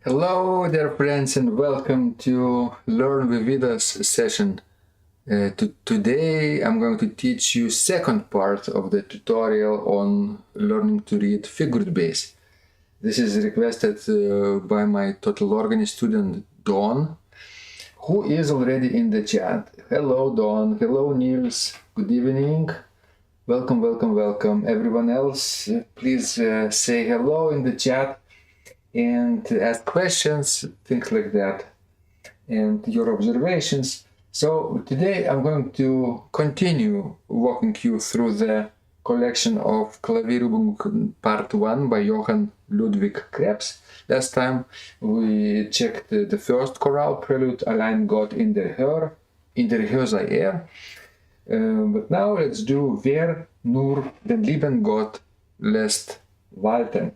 Hello, dear friends, and welcome to Learn with Vidas session. Today I'm going to teach you second part of the tutorial on learning to read figured bass. This is requested by my Total Organist student Dawn, who is already in the chat. Hello, Dawn. Hello, Niels. Good evening. Welcome, welcome, welcome. Everyone else, please say hello in the chat and ask questions, things like that, and your observations. So today I'm going to continue walking you through the collection of Clavierübung Part 1 by Johann Ludwig Krebs. Last time we checked the first chorale prelude, Allein Gott in der Höhe sei er. But now let's do Wer nur den lieben Gott lässt walten.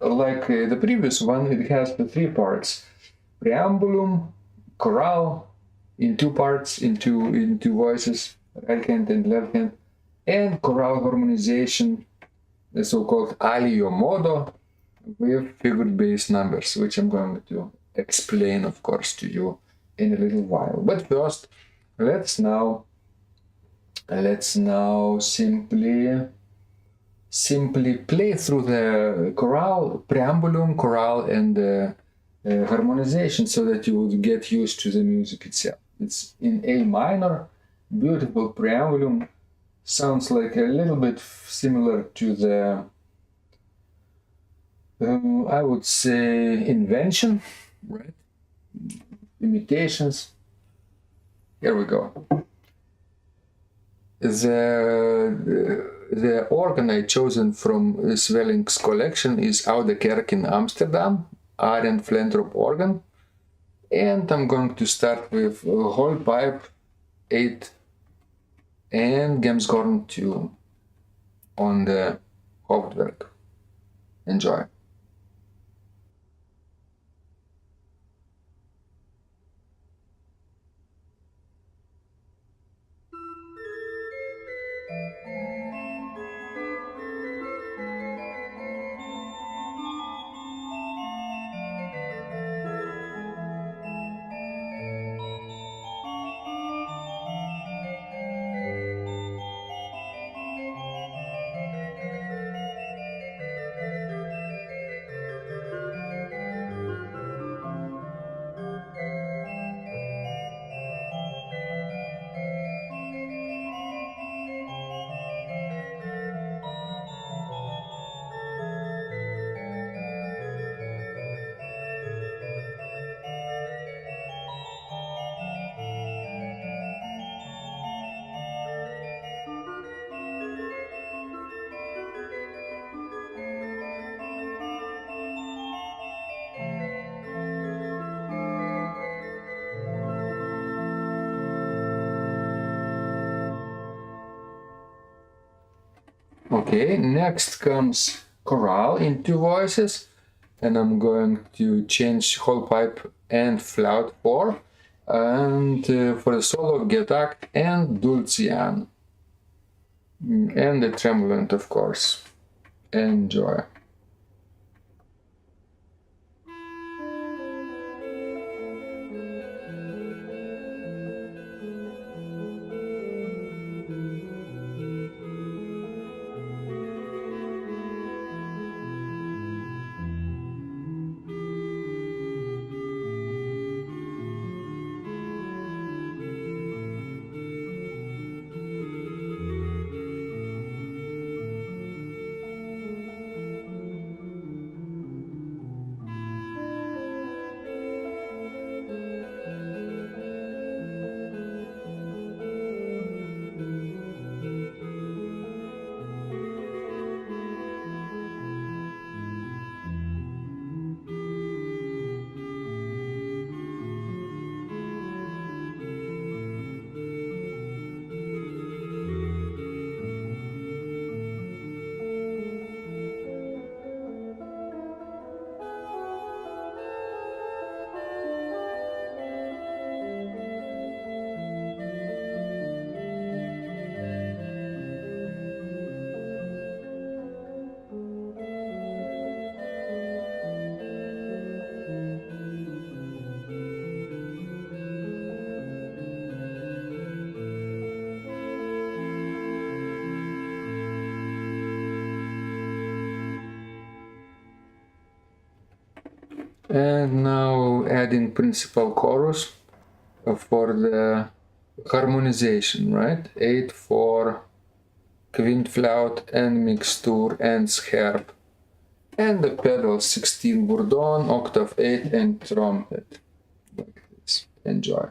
Like the previous one, it has the three parts: preambulum, chorale, in two parts, in two voices, right hand and left hand, and chorale harmonization, the so-called alio modo, with figured bass numbers, which I'm going to explain, of course, to you in a little while. But first, let's now simply play through the chorale, preambulum, chorale, and harmonization, so that you would get used to the music itself. It's in A minor, beautiful preambulum, sounds like a little bit similar to the, I would say, invention, right? Imitations. Here we go. The organ I chosen from Svelling's collection is Oude Kerk in Amsterdam, Arjen Flentrop organ, and I'm going to start with whole pipe 8 and Gemsgorn 2 on the Hauptwerk. Enjoy. Okay, next comes chorale in two voices, and I'm going to change whole pipe and flaut 4, and for the solo Getact and Dulcian, and the tremulant, of course. Enjoy. And now adding principal chorus for the harmonization, right? 8 for quintflaut and mixture and scherp. And the pedals 16 bourdon, octave 8 and trumpet. Like this. Enjoy.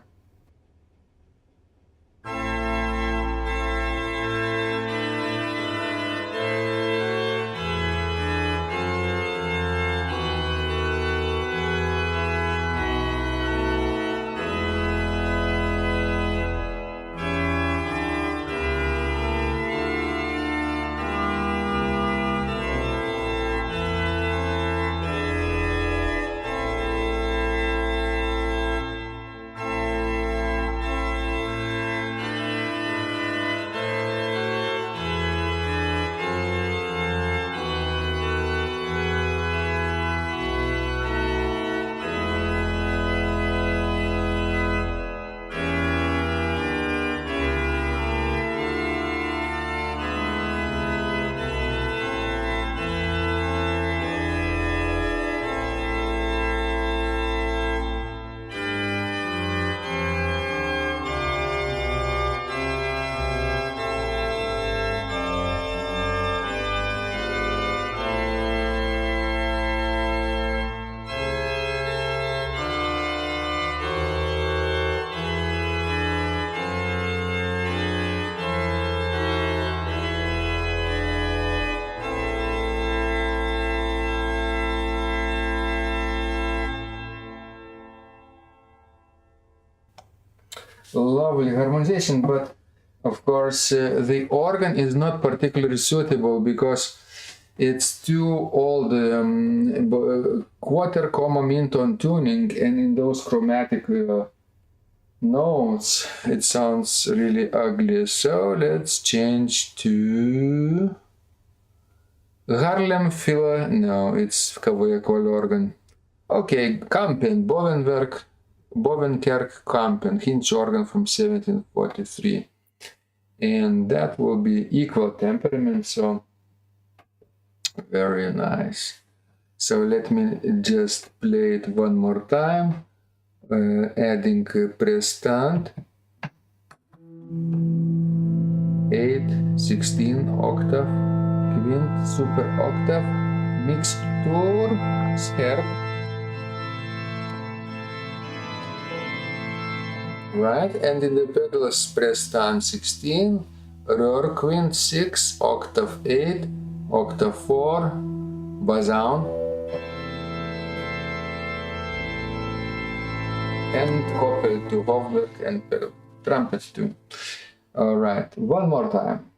Lovely harmonization, but of course the organ is not particularly suitable because it's too old quarter comma min-tone tuning, and in those chromatic notes it sounds really ugly. So let's change to Harlem Fila. No, it's Clavierübung organ. Okay, Kampen, Bovenkerk Kampen, hinge organ from 1743. And that will be equal temperament, so very nice. So let me just play it one more time, adding prestand, 8, 16 octave, quint, super octave, mixture, scherp. Right, and in the pedals prestand 16, Rör quint 6, octave 8, octave 4, basso, and koppel to Hauptwerk and pedal, trumpet too. Alright, one more time.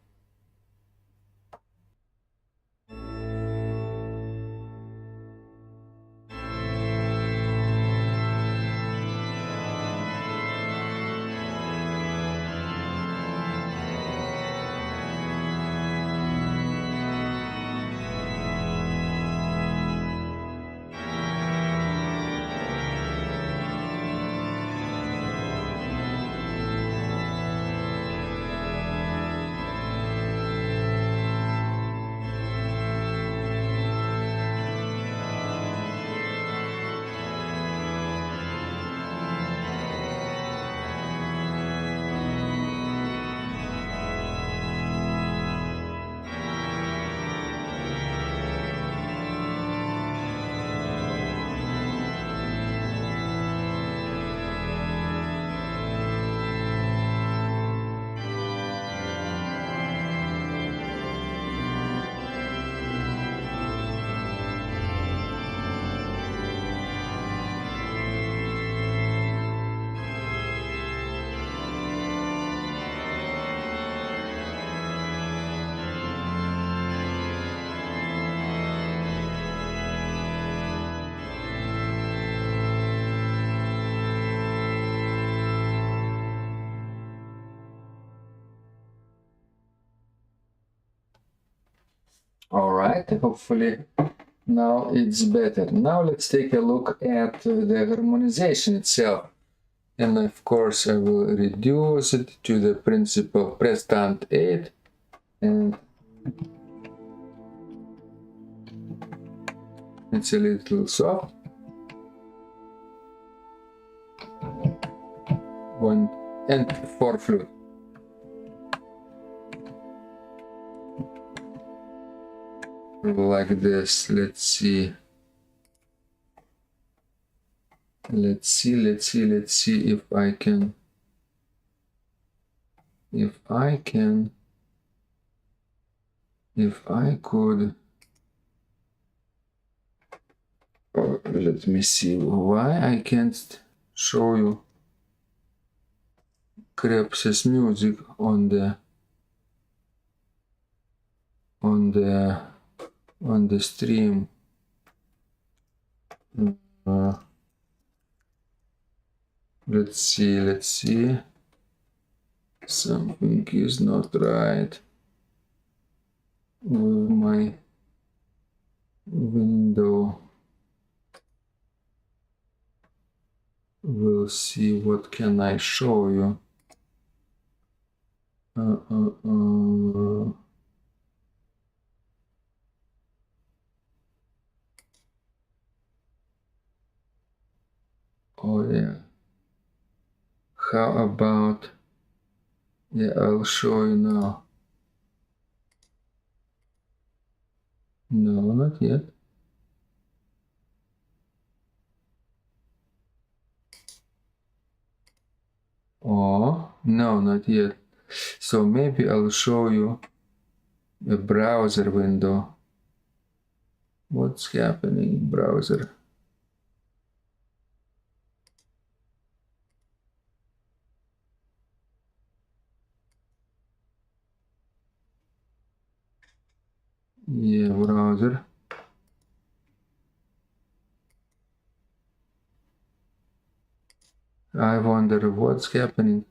Alright, hopefully now it's better. Now let's take a look at the harmonization itself. And of course I will reduce it to the principal prestand 8 and it's a little soft. one, and 4 flute. Like this. Let's see if I can. If I could. Oh, let me see why I can't show you Krebs's music on the stream. Let's see. Something is not right with my window. We'll see what can I show you. Oh yeah. How about, yeah, I'll show you now. No, not yet. Oh, no, not yet. So maybe I'll show you a browser window. What's happening, browser? Yeah, browser. I wonder what's happening.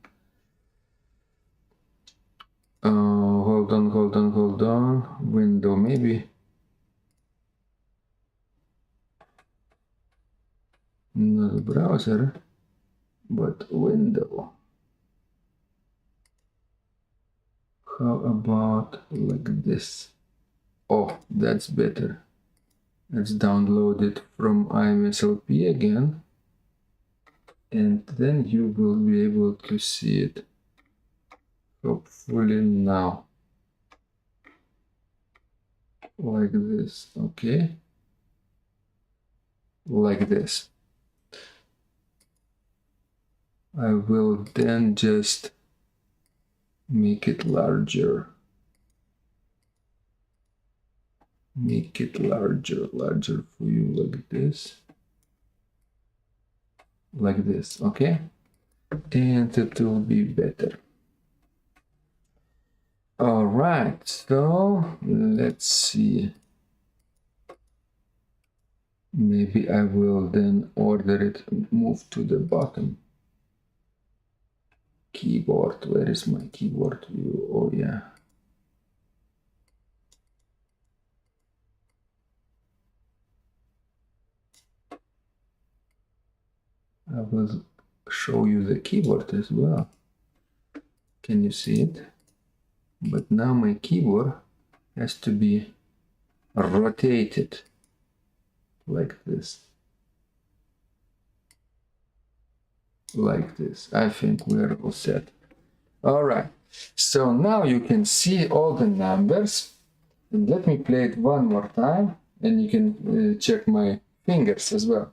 Hold on. Window, maybe. Not browser, but window. How about like this? Oh, that's better. Let's download it from IMSLP again. And then you will be able to see it. Hopefully now. Like this, okay? Like this. I will then just make it larger. Make it larger for you, like this. Like this, okay? And it will be better. All right, so let's see. Maybe I will then order it and move to the bottom. Keyboard, where is my keyboard view? Oh yeah. I will show you the keyboard as well. Can you see it? But now my keyboard has to be rotated like this. Like this. I think we're all set. All right. So now you can see all the numbers. And let me play it one more time, and you can check my fingers as well.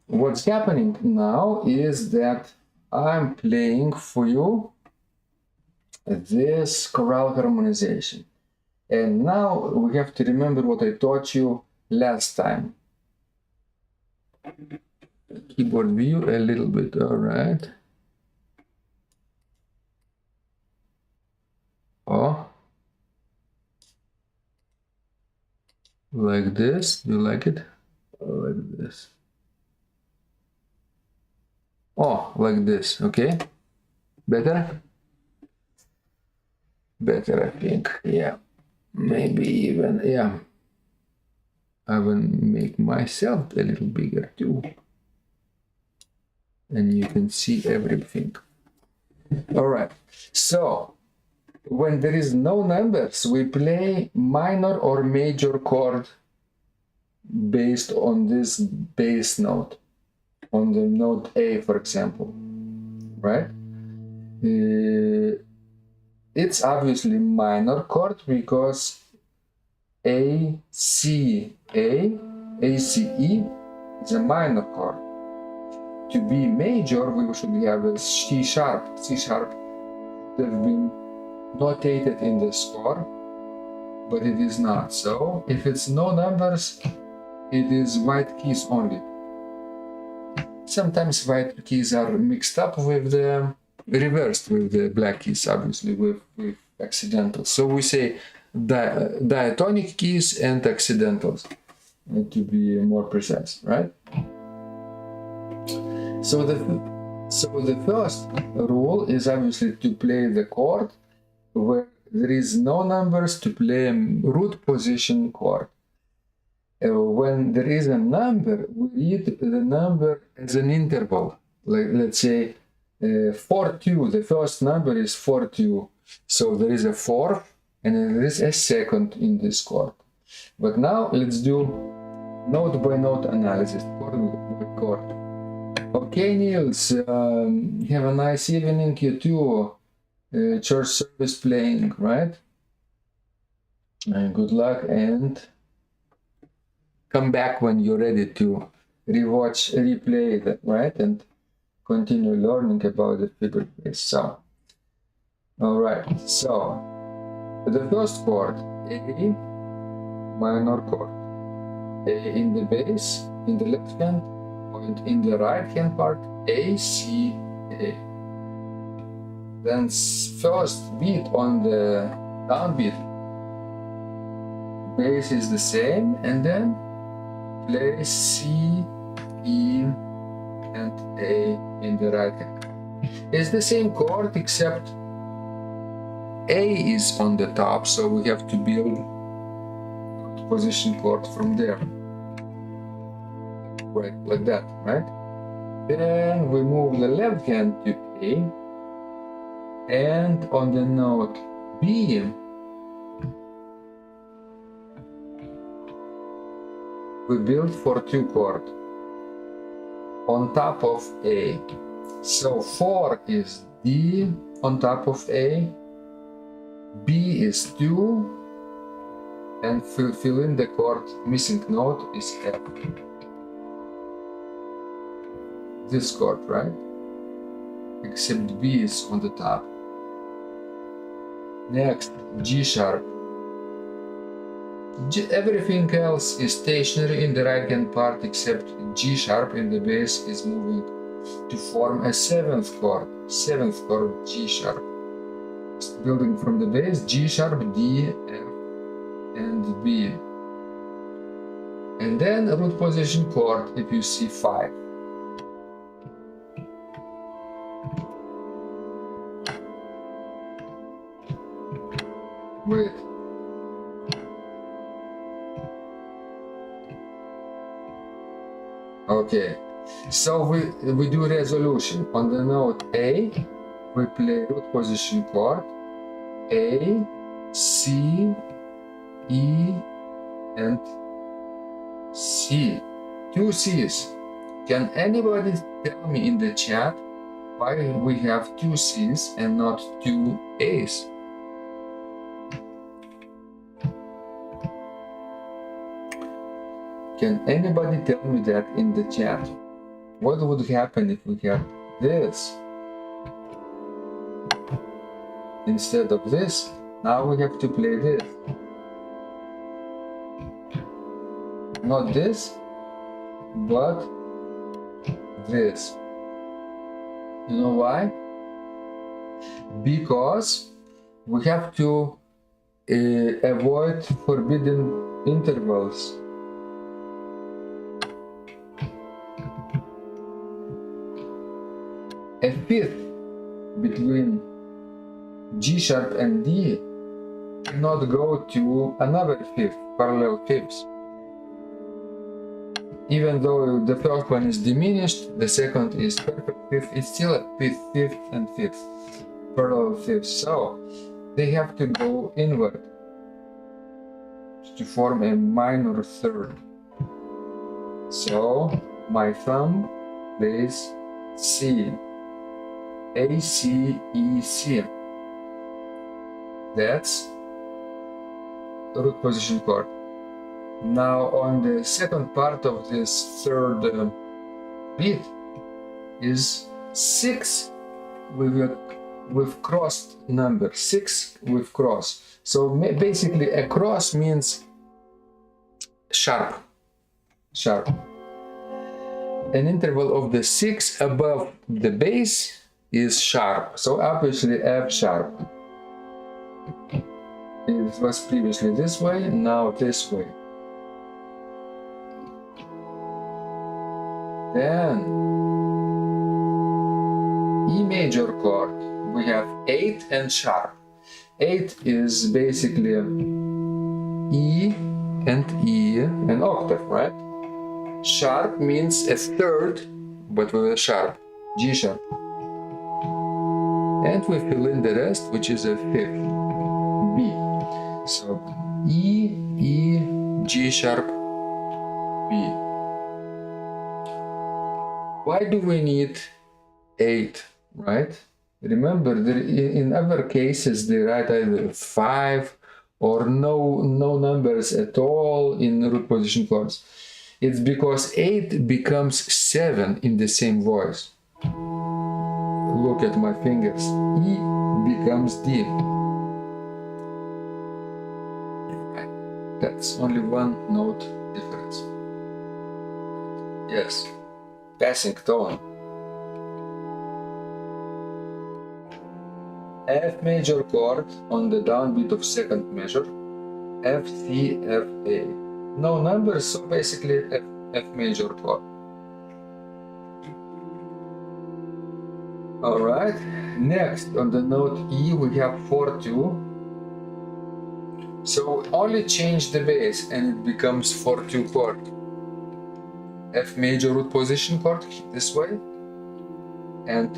what's happening now is that I'm playing for you this chorale harmonization. And now we have to remember what I taught you last time. Keyboard view a little bit, all right. Oh, like this. Do you like it? Like this. Oh, like this. Okay. Better? Better, I think. Yeah. Maybe even, yeah. I will make myself a little bigger too. And you can see everything. All right. So, when there is no numbers, we play minor or major chord based on this bass note, on the note A, for example, right? It's obviously minor chord because A, C, A, C, E is a minor chord. To be major, we should have a C sharp. C sharp would have been notated in the score, but it is not. So if it's no numbers, it is white keys only. Sometimes white keys are mixed up with the reversed with the black keys, obviously with accidentals. So we say diatonic keys and accidentals, to be more precise, right? So the first rule is obviously to play the chord where there is no numbers, to play a root position chord. When there is a number, we read the number as an interval. Like, let's say 4-2, the first number is 4-2. So there is a fourth and there is a second in this chord. But now let's do note by note analysis, chord by chord. Okay, Niels, have a nice evening, you too. Church service playing, right? And good luck, and come back when you're ready to replay that, right? And continue learning about the figure bass. So, all right, so the first chord, A, minor chord. A in the bass, in the left hand, and in the right hand part, A, C, A. Then first beat on the downbeat, bass is the same, and then play C, E, and A in the right hand. It's the same chord except A is on the top, so we have to build position chord from there. Right, like that, right? Then we move the left hand to A, and on the note B, we build 4-2 chord on top of A. So 4 is D on top of A, B is 2, and fill in the chord missing note is F. This chord, right? Except B is on the top. Next, G sharp. Everything else is stationary in the right hand part except G sharp in the bass is moving to form a seventh chord G sharp. Building from the bass, G sharp, D, F, and B. And then a root position chord if you see 5. Wait. Okay, so we do resolution. On the note A, we play root position chord A, C, E, and C. 2 C's. Can anybody tell me in the chat why we have 2 C's and not 2 A's? Can anybody tell me that in the chat? What would happen if we have this instead of this? Now we have to play this. Not this, but this. You know why? Because we have to avoid forbidden intervals. A fifth between G sharp and D cannot go to another fifth, parallel fifths. Even though the first one is diminished, the second is perfect fifth, it's still a fifth and fifth, parallel fifths. So they have to go inward to form a minor third. So my thumb plays C, A, C, E, C. That's root position chord. Now on the second part of this third beat is 6 with crossed number, 6 with cross. So basically a cross means sharp. An interval of the 6 above the bass is sharp. So obviously F sharp. It was previously this way, now this way. Then E major chord, we have 8 and sharp. 8 is basically E and E, an octave, right? Sharp means a third, but with a sharp, G sharp. And we fill in the rest, which is a fifth, B. So E, E, G sharp, B. Why do we need 8, right? Remember, in other cases they write either 5 or no numbers at all in root position chords. It's because 8 becomes 7 in the same voice. Look at my fingers. E becomes D. That's only one note difference. Yes. Passing tone. F major chord on the downbeat of second measure, F, C, F, A. No numbers, so basically F major chord. Alright, next on the note E we have 4-2. So only change the bass and it becomes 4-2 chord. F major root position chord this way, and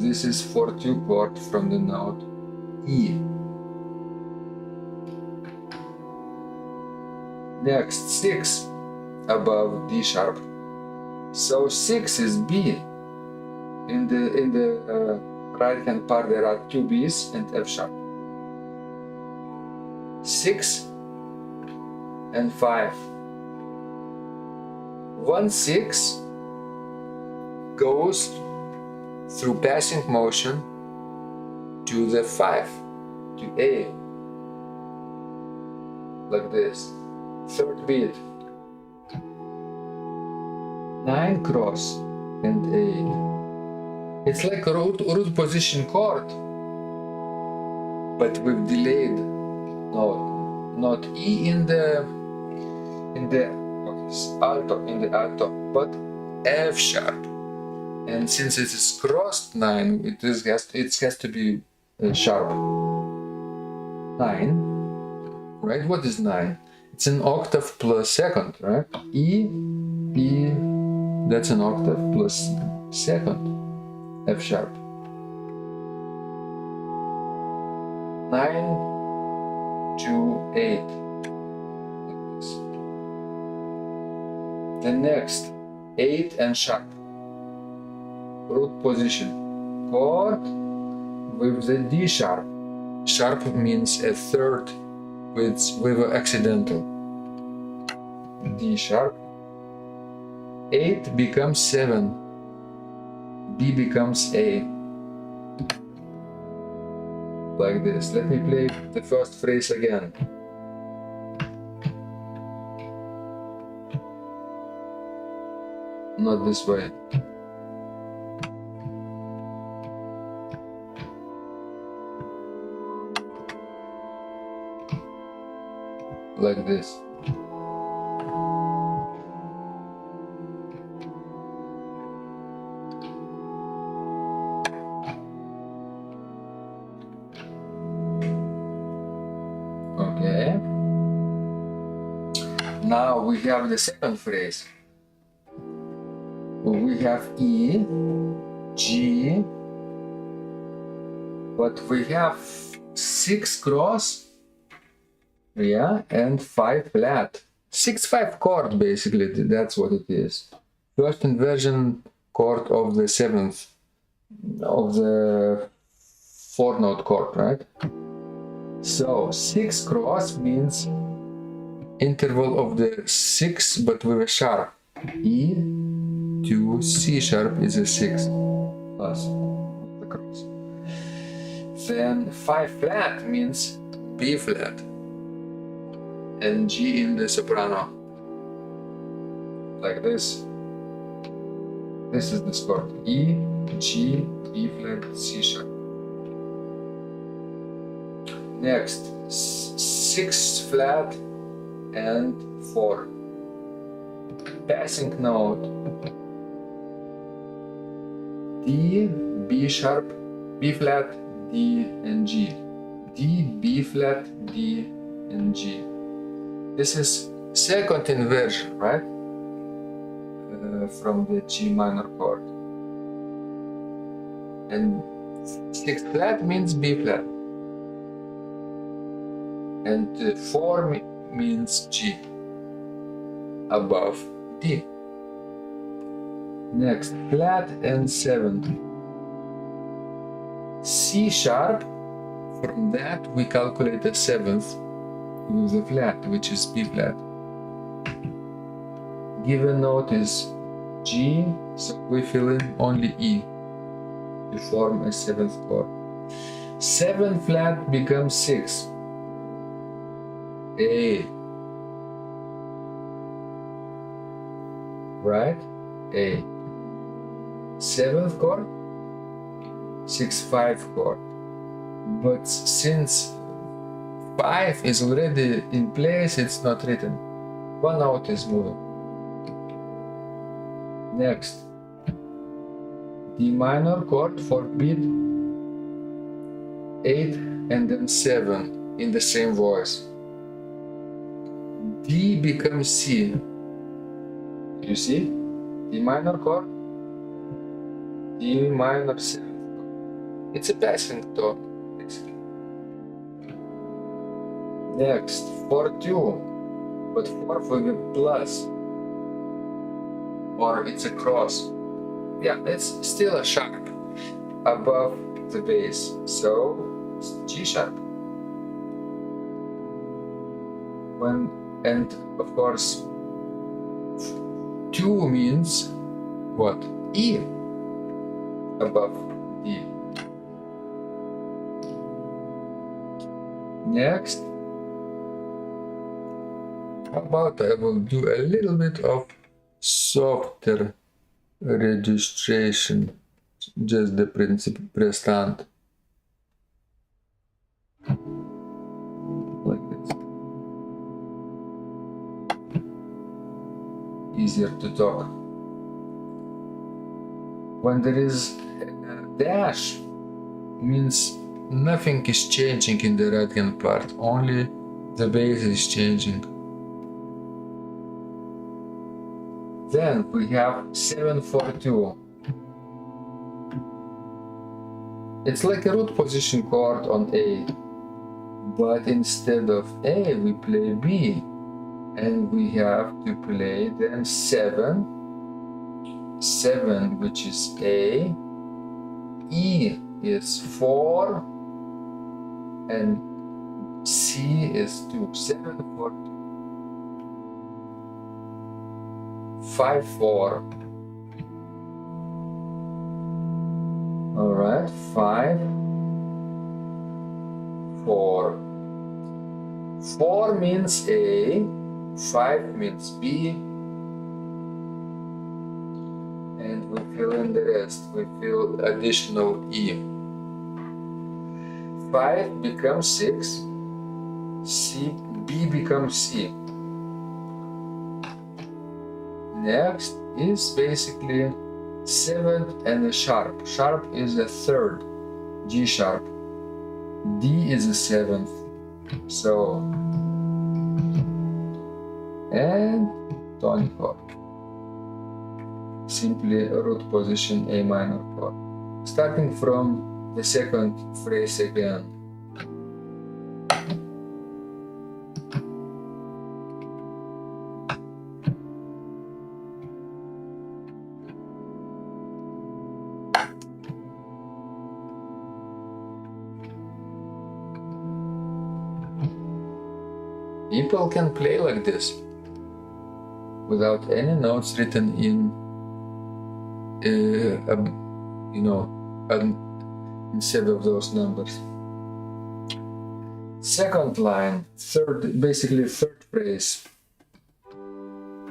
this is 4-2 chord from the note E. Next 6 above D sharp. So 6 is B. In the right hand part there are 2 B's and F sharp. 6 and 5. 1-6 goes through passing motion to the 5, to A, like this. Third beat, 9 cross and A. It's like a root position chord, but with delayed note. Not E in the alto, but F sharp. And since it is crossed 9, it has to be sharp. 9, right? What is 9? It's an octave plus second, right? E, that's an octave plus second, F sharp. 9 to 8. Like this. The next, 8 and sharp. Root position. Chord with the D sharp. Sharp means a third with an accidental. D sharp. 8 becomes 7, B becomes A. Like this. Let me play the first phrase again. Not this way. Like this. Okay. Now we have the second phrase. We have E, G, but we have 6 cross, yeah, and 5 flat. 6/5 chord, basically, that's what it is. First inversion chord of the 7th, of the 4-note chord, right? So 6 cross means interval of the 6, but with a sharp. E to C sharp is a 6 plus the cross. Then 5 flat means B flat and G in the soprano, like this. This is the chord: E, G, B flat, C sharp. Next, 6 flat and 4. Passing note: D, B sharp, B flat, D and G. D, B flat, D and G. This is second inversion, right? From the G minor chord. And 6 flat means B flat. And 4 means G above D. Next, flat and 7. C sharp, from that we calculate the 7th with the flat, which is B flat. Given note is G, so we fill in only E to form a 7th chord. 7 flat becomes 6. A. Right? A. 7th chord, 6/5 chord. But since 5 is already in place, it's not written. One note is moving. Next, D minor chord for beat 8 and then 7 in the same voice. D becomes C. You see? D minor chord, D minor 7th chord. It's a passing tone, basically. Next, 4/2, but 4 with a plus, or it's a cross. Yeah, it's still a sharp above the bass, so it's G sharp. And of course, 2 means what? E above D. Next, how about I will do a little bit of softer registration, just the principal prestant, like this. Easier to talk. When there is a dash, means nothing is changing in the right hand part, only the bass is changing. Then we have 7/4/2. It's like a root position chord on A, but instead of A we play B, and we have to play then 7, which is A, E is 4, and C is 2. 7/4/2. 5-4. All right, 5-4. 4 means A, 5 means B, and we fill in the rest. We fill additional E. 5 becomes 6, B becomes C. Next is basically 7th and a sharp. Sharp is a 3rd, G sharp. D is a 7th. So, and tonic chord. Simply root position A minor chord. Starting from the second phrase again. People can play like this without any notes written in, instead of those numbers. Second line, basically third phrase,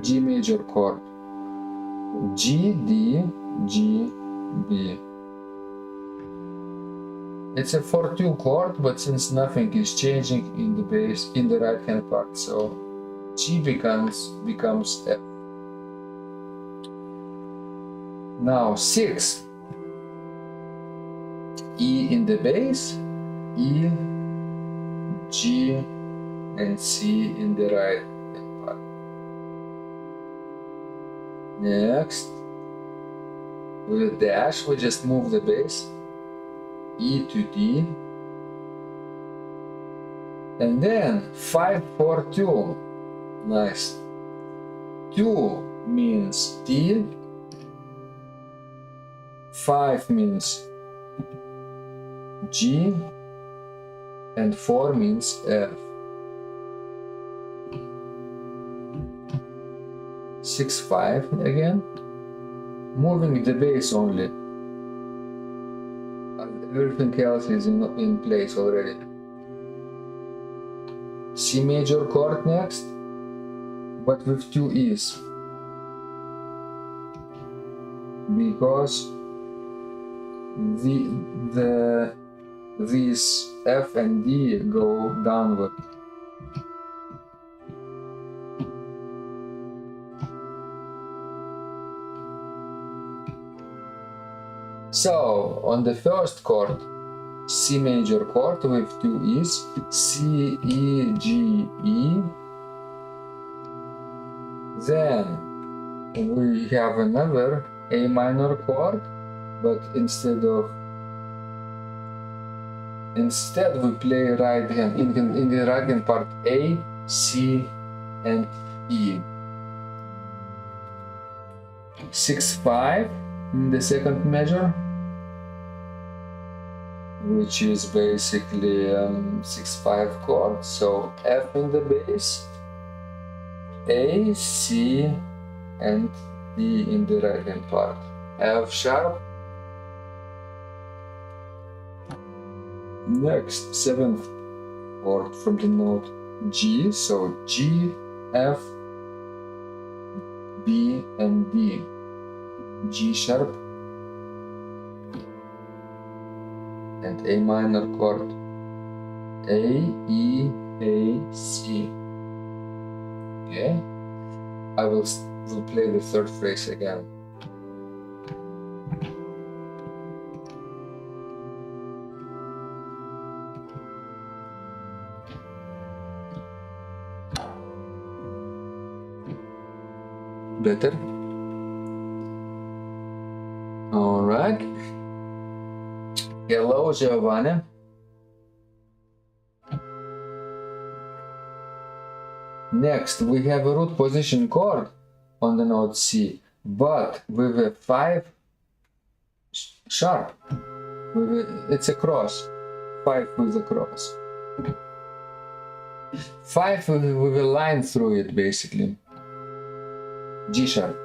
G major chord, G, D, G, B. It's a 4-2 chord, but since nothing is changing in the bass, in the right hand part, so G becomes F. Now 6, E in the bass, E, G, and C in the right hand part. Next, with a dash, we just move the bass, E to D, and then 5-4-2. Nice. 2 means D, 5 means G, and 4 means F. 6-5 again, moving the bass only. Everything else is in place already. C major chord next, but with 2 E's, because these F and D go downward. So, on the first chord, C major chord with 2 E's, C, E, G, E. Then we have another A minor chord, but instead we play right hand, in the right hand part A, C, and E. 6-5 in the second measure, which is basically 6-5 chord. So F in the bass, A, C, and D in the right hand part. F sharp. Next, 7th chord from the note G, so G, F, B, and D. G sharp and A minor chord, A, E, A, C. Okay, I will play the third phrase again. Better? All right. Hello, Giovanni. Next, we have a root position chord on the note C, but with a 5 sharp. It's a cross. 5 with a cross. 5 with a line through it, basically. G sharp.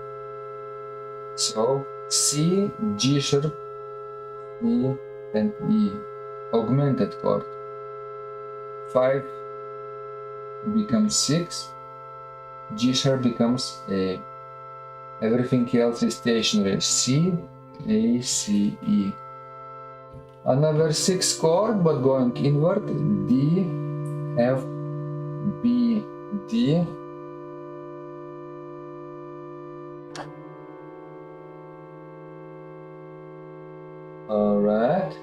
So C, G sharp, E, and E. Augmented chord. 5 becomes 6. G sharp becomes A. Everything else is stationary. C, A, C, E. Another 6 chord, but going inward. D, F, B, D. Alright.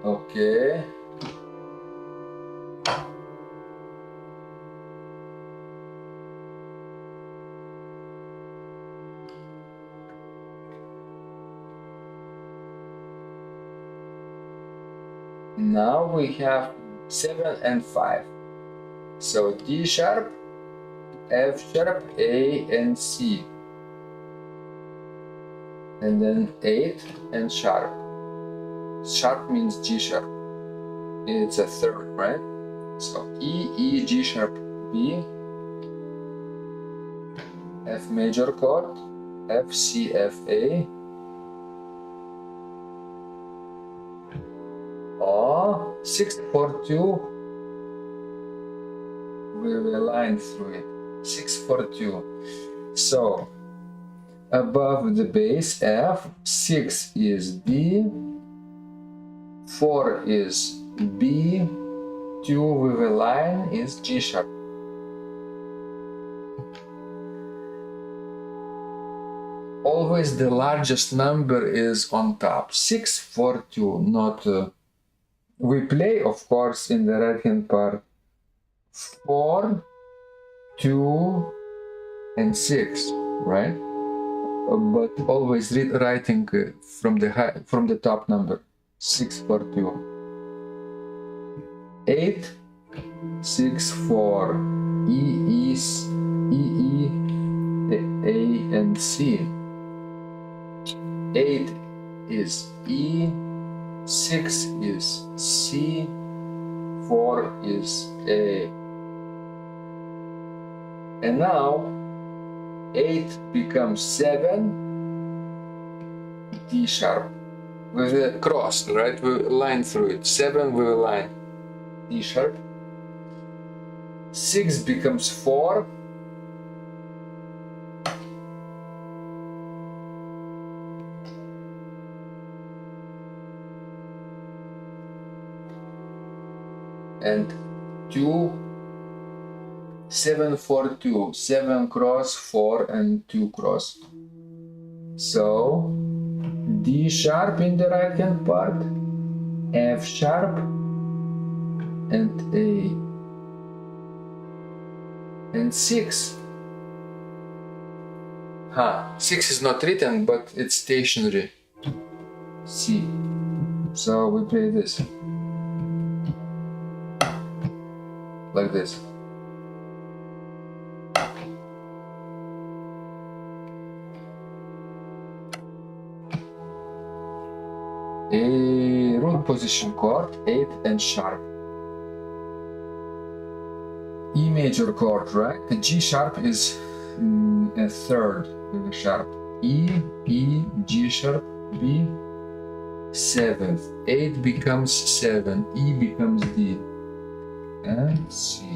Okay. Now we have 7 and 5. So D sharp, F sharp, A and C. And then 8 and sharp. Sharp means G sharp. It's a third, right? So E, E, G sharp, B, F major chord, F, C, F, A, or 6, 4, 2, we will align through it. 6, 4, 2. So above the bass F, 6 is D, 4 is B, 2 with a line is G sharp. Always the largest number is on top. 6, 4, 2, not... we play, of course, in the right hand part 4, 2, and 6, right? But always writing from the top number. 6, 4, 2. 8, 6, 4. E, E, A, and C. 8 is E, 6 is C, 4 is A. And now 8 becomes 7, D sharp, with a cross, right? With a line through it. 7 with a line, D sharp. 6 becomes 4, and 2, 7, 4, 2, 7 cross, 4 and 2 cross. So D sharp in the right hand part, F sharp and A, and 6. 6 is not written, but it's stationary. C. So we play this like this. A root position chord, 8 and sharp. E major chord, right? The G sharp is a third with a sharp. E, E, G sharp, B, 7th. 8 becomes 7, E becomes D, and C.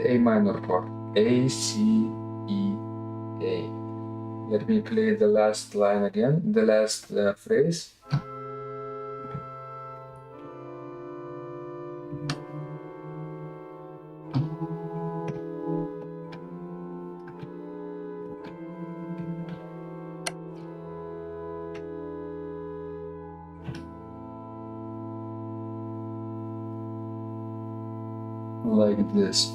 A minor chord, A, C, E, A. Let me play the last line again, the last phrase. Like this.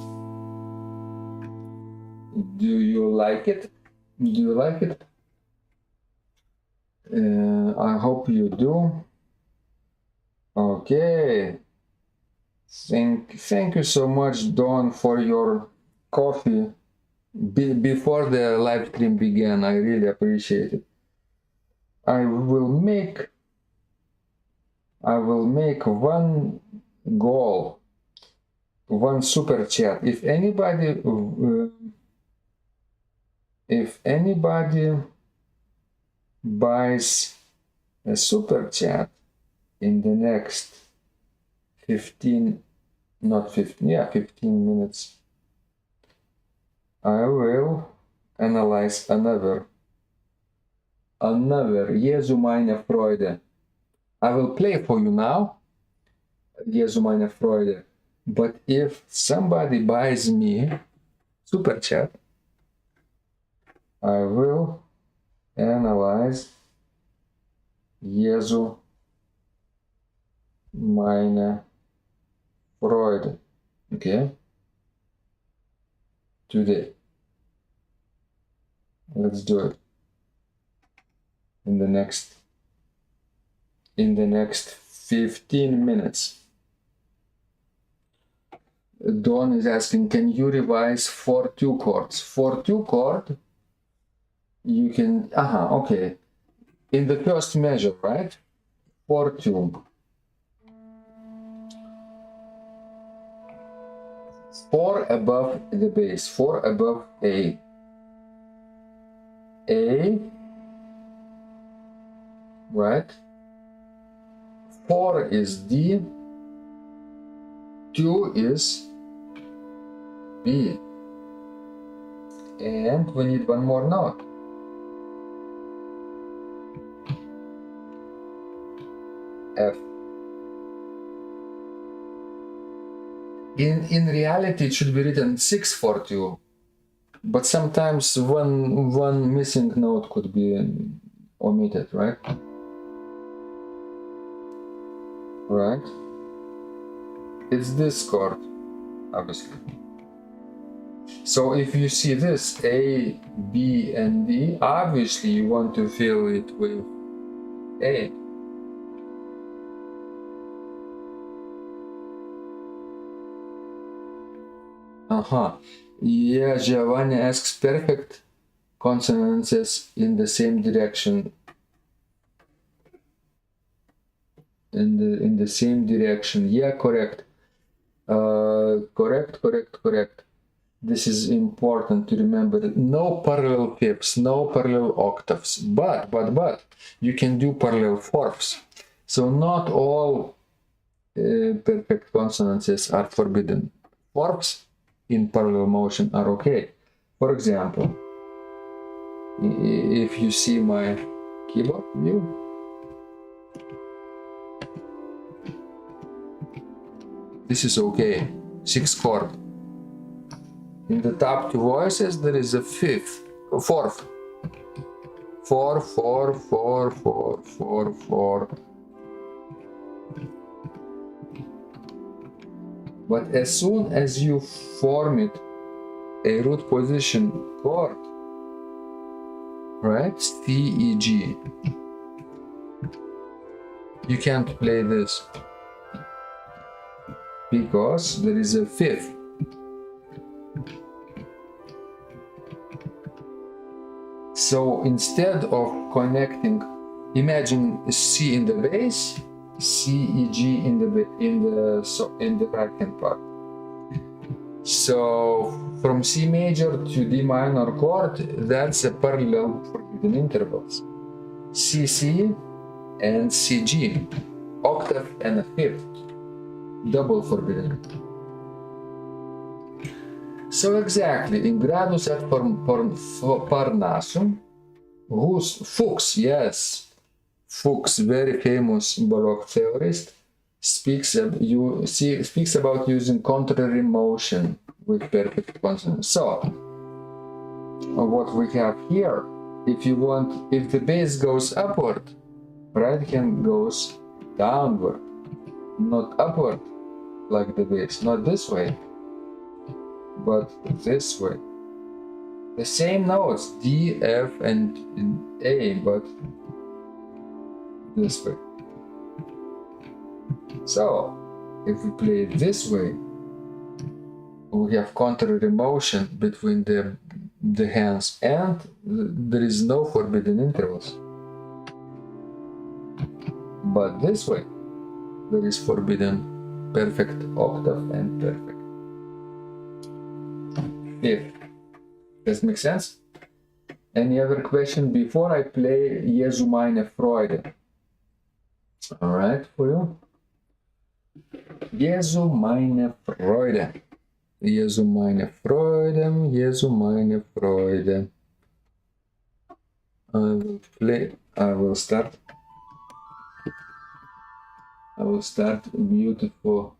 Do you like it? Do you like it? I hope you do. Okay. Thank you so much, Don, for your coffee before the live stream began. I really appreciate it. I will make one goal one super chat. If anybody buys a super chat in the next 15 minutes, I will analyze another Jesu meine Freude. I will play for you now, Jesu meine Freude. But if somebody buys me super chat, I will analyze Jesu meine Freude. Okay? Today. Let's do it. In the next 15 minutes. Don is asking, can you revise 4/2 chords? 4/2 chord, you can, okay. In the first measure, right? 4/2. 4 above the bass, 4 above A. A, right? 4 is D, 2 is B, and we need one more note. F. In reality, it should be written 6/4/2, but sometimes one missing note could be omitted, right? Right? It's this chord, obviously. So if you see this A, B, and D, obviously you want to fill it with A. Yeah, Giovanni asks, perfect consonances in the same direction. In the same direction. Yeah, correct. Correct. This is important to remember. No parallel fifths, no parallel octaves, but you can do parallel fourths. So not all perfect consonances are forbidden. Fourths in parallel motion are okay. For example, if you see my keyboard view, this is okay, 6 chord. In the top two voices there is a fourth. 4, 4, 4, 4, 4, 4. But as soon as you form it a root position chord, right? C, E, G. You can't play this because there is a fifth. So instead of connecting, imagine C in the bass, C, E, G in the right hand part. So from C major to D minor chord, that's a parallel forbidden intervals. C, C and C, G, octave and a fifth, double forbidden. So exactly, in Gradus et Parnassum, Fuchs, yes, Fuchs, very famous Baroque theorist, speaks about using contrary motion with perfect consonance. So, what we have here, if the bass goes upward, right hand goes downward, not upward like the bass, not this way, but this way. The same notes, D, F, and A, but this way. So, if we play it this way, we have contrary motion between the hands, and there is no forbidden intervals. But this way, there is forbidden perfect octave and perfect fifth. Does it make sense? Any other question before I play Jesu meine Freude? All right, for you. Jesu meine Freude. Jesu meine Freude. Jesu meine Freude. I will play. I will start beautiful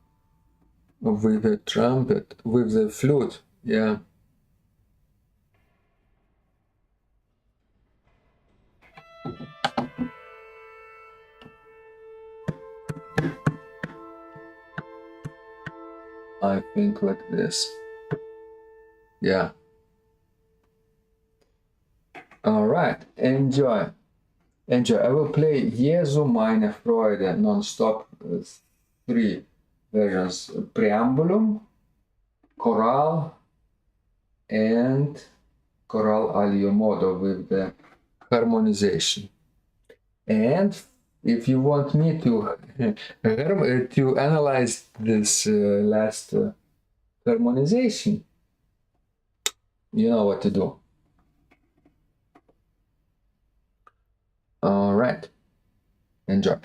with the trumpet, with the flute. Yeah. I think like this. Yeah. All right. Enjoy. Enjoy. I will play Jesu meine Freude non-stop, 3 versions: Preambulum, Choral, and Choral alio modo with the harmonization. And if you want me to to analyze this last harmonization, you know what to do. All right. Enjoy.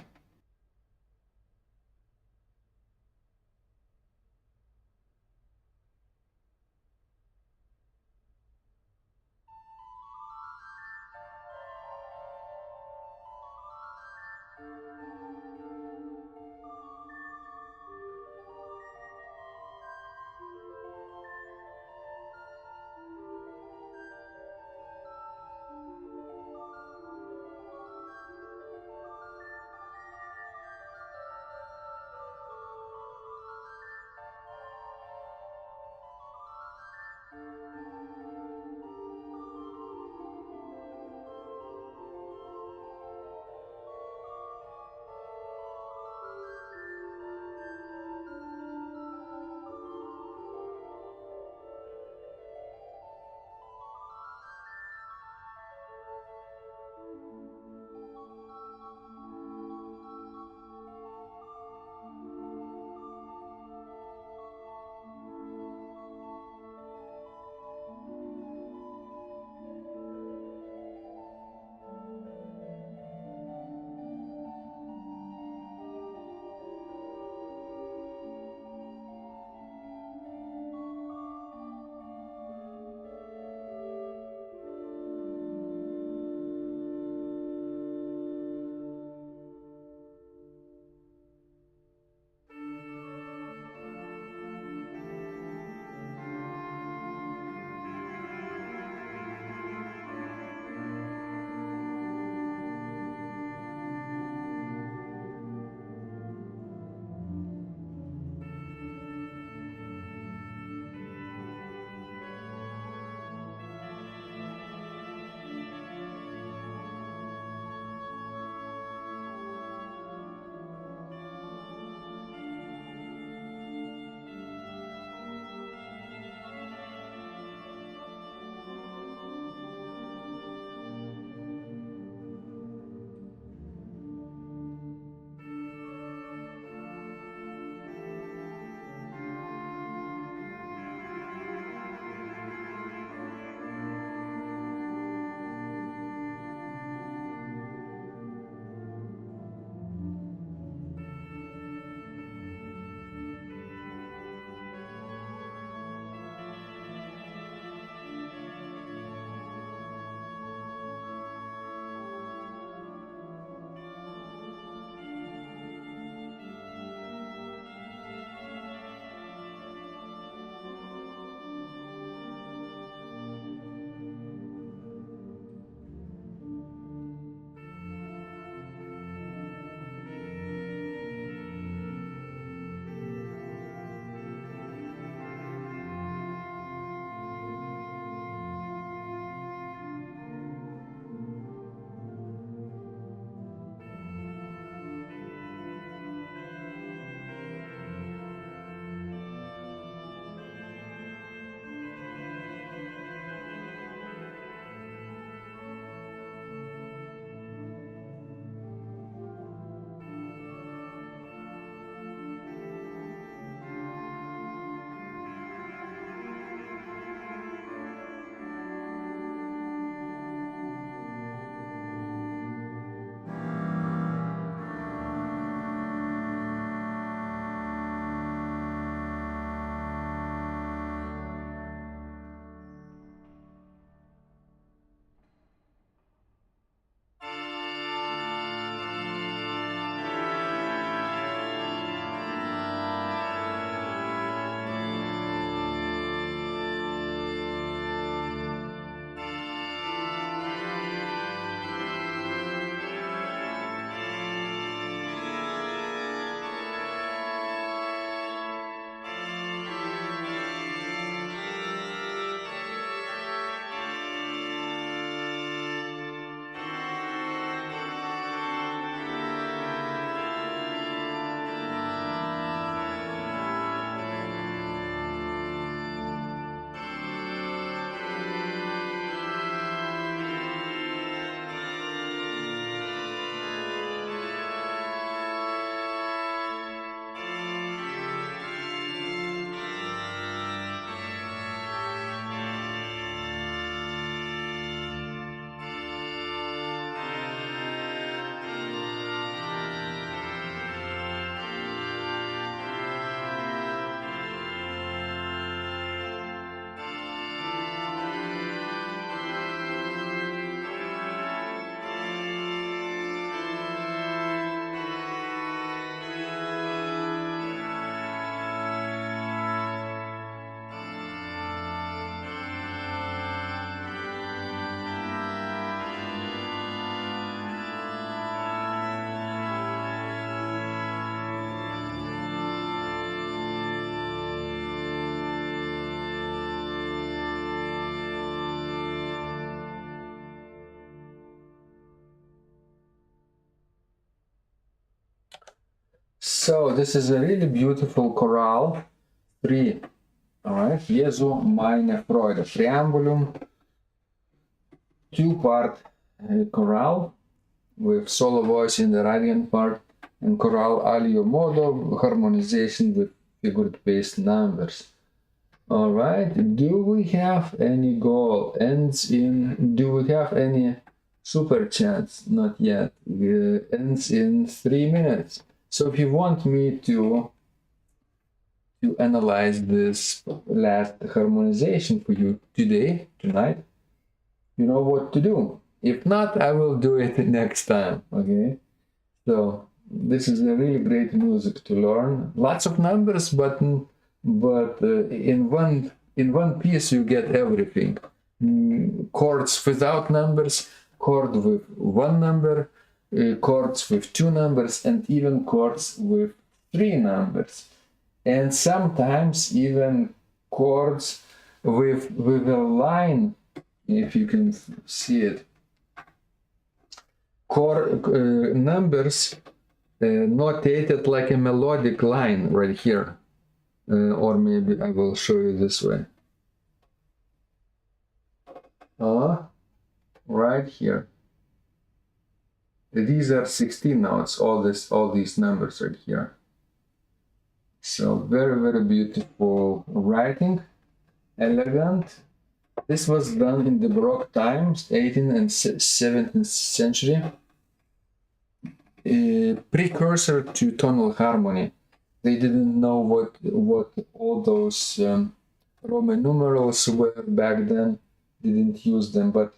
So this is a really beautiful chorale 3. All right, Jesu meine Freude, preambulum, 2-part chorale with solo voice in the radiant part, and chorale alio modo, harmonization with figured bass numbers. All right, do we have any goal? Ends in, do we have any super chats? Not yet. Ends in 3 minutes. So if you want me to analyze this last harmonization for you today, tonight, you know what to do. If not, I will do it next time, okay? So this is a really great music to learn. Lots of numbers, but in one piece you get everything. Chords without numbers, chord with 1 number, chords with 2 numbers, and even chords with 3 numbers. And sometimes even chords with a line, if you can see it. Numbers notated like a melodic line right here. Or maybe I will show you this way. Right here. These are 16 notes, all these numbers right here. So very, very beautiful writing, elegant. This was done in the Baroque times, 18th and 17th century. Precursor to tonal harmony. They didn't know what all those Roman numerals were back then. Didn't use them, but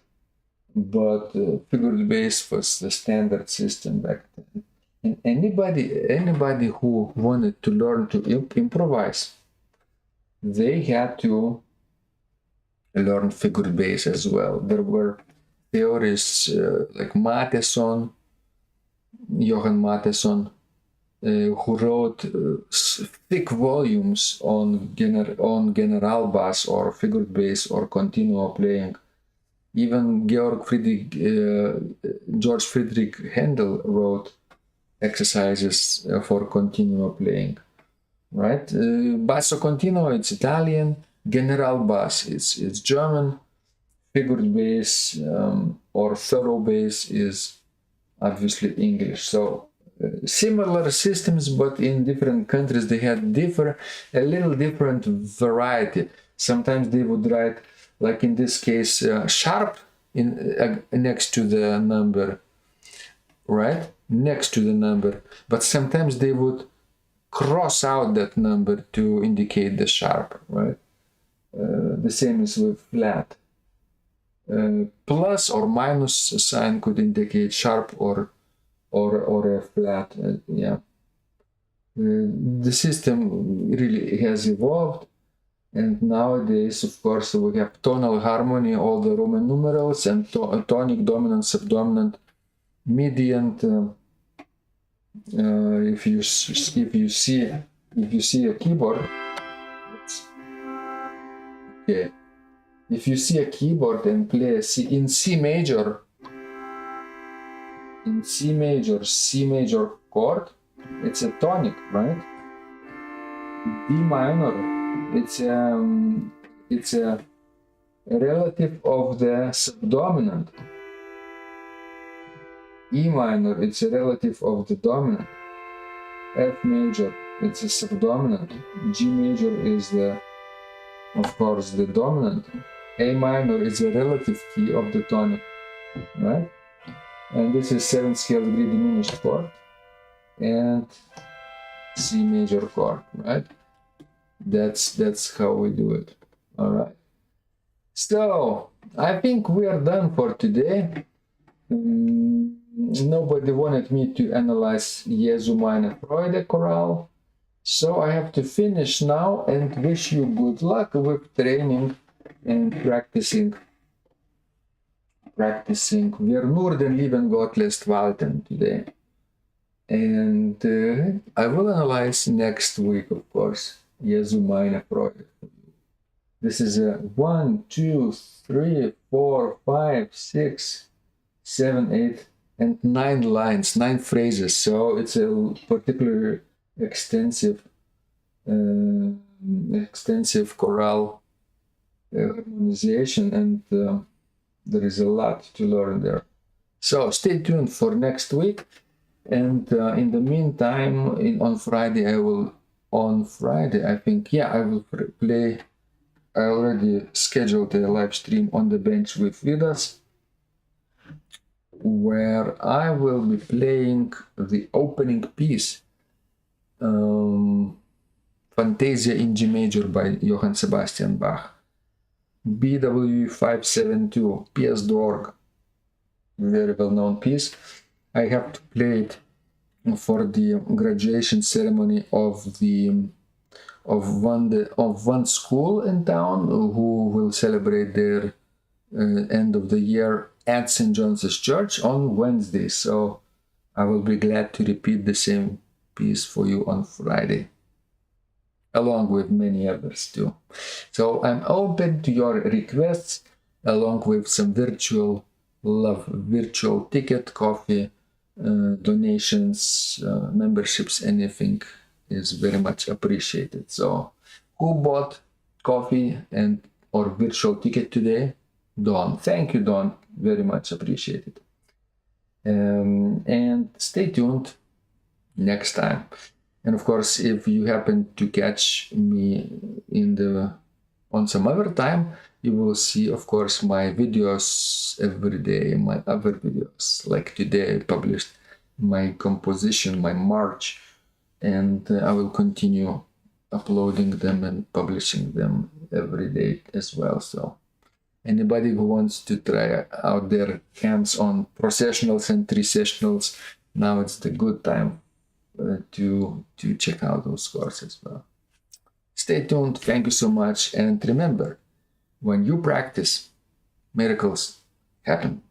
figured bass was the standard system back then. And anybody who wanted to learn to improvise, they had to learn figured bass as well. There were theories like Matheson, Johann Matheson, who wrote thick volumes on Generalbass or figured bass or continuo playing. Even Georg Friedrich Händel wrote exercises for continuo playing, right? Basso continuo, it's Italian. Generalbass, it's German. Figured bass or thorough bass is obviously English. So similar systems, but in different countries they had a little different variety. Sometimes they would write, like in this case, sharp in next to the number, right? Next to the number, but sometimes they would cross out that number to indicate the sharp, right? The same is with flat. Plus or minus sign could indicate sharp or a flat. Yeah. The system really has evolved, and nowadays, of course, we have tonal harmony, all the Roman numerals, and tonic, dominant, subdominant, mediant. If you see a keyboard, okay. If you see a keyboard and play in C major, C major chord, it's a tonic, right? D minor, it's a relative of the subdominant. E minor, it's a relative of the dominant. F major, it's a subdominant. G major is of course the dominant. A minor is a relative key of the tonic, right? And this is 7th scale degree diminished chord and C major chord, right? That's how we do it. All right. So I think we are done for today. Nobody wanted me to analyze Jesu meine Freude chorale, so I have to finish now and wish you good luck with training and practicing. Wir nur den lieben Gott lässt walten today. And I will analyze next week, of course, Jesu meine Freude. This is a 1, 2, 3, 4, 5, 6, 7, 8, and 9 lines, 9 phrases. So it's a particularly extensive chorale harmonization, and there is a lot to learn there. So stay tuned for next week, and in the meantime, on Friday I will play. I already scheduled a live stream on the bench with Vidas, where I will be playing the opening piece, Fantasia in G major by Johann Sebastian Bach, BW 572, PS d'orgue, very well-known piece. I have to play it for the graduation ceremony of one school in town who will celebrate their end of the year at St. John's Church on Wednesday. So I will be glad to repeat the same piece for you on Friday, along with many others too. So I'm open to your requests, along with some virtual ticket, coffee, donations, memberships, anything is very much appreciated. So who bought coffee or virtual ticket today? Don. Thank you, Don. Very much appreciated. And stay tuned next time. And of course, if you happen to catch me on some other time, you will see, of course, my videos every day, my other videos, like today I published my composition, my march, and I will continue uploading them and publishing them every day as well. So anybody who wants to try out their hands-on processionals and trisessionals, now it's the good time to check out those courses as well. Stay tuned. Thank you so much. And remember, when you practice, miracles happen.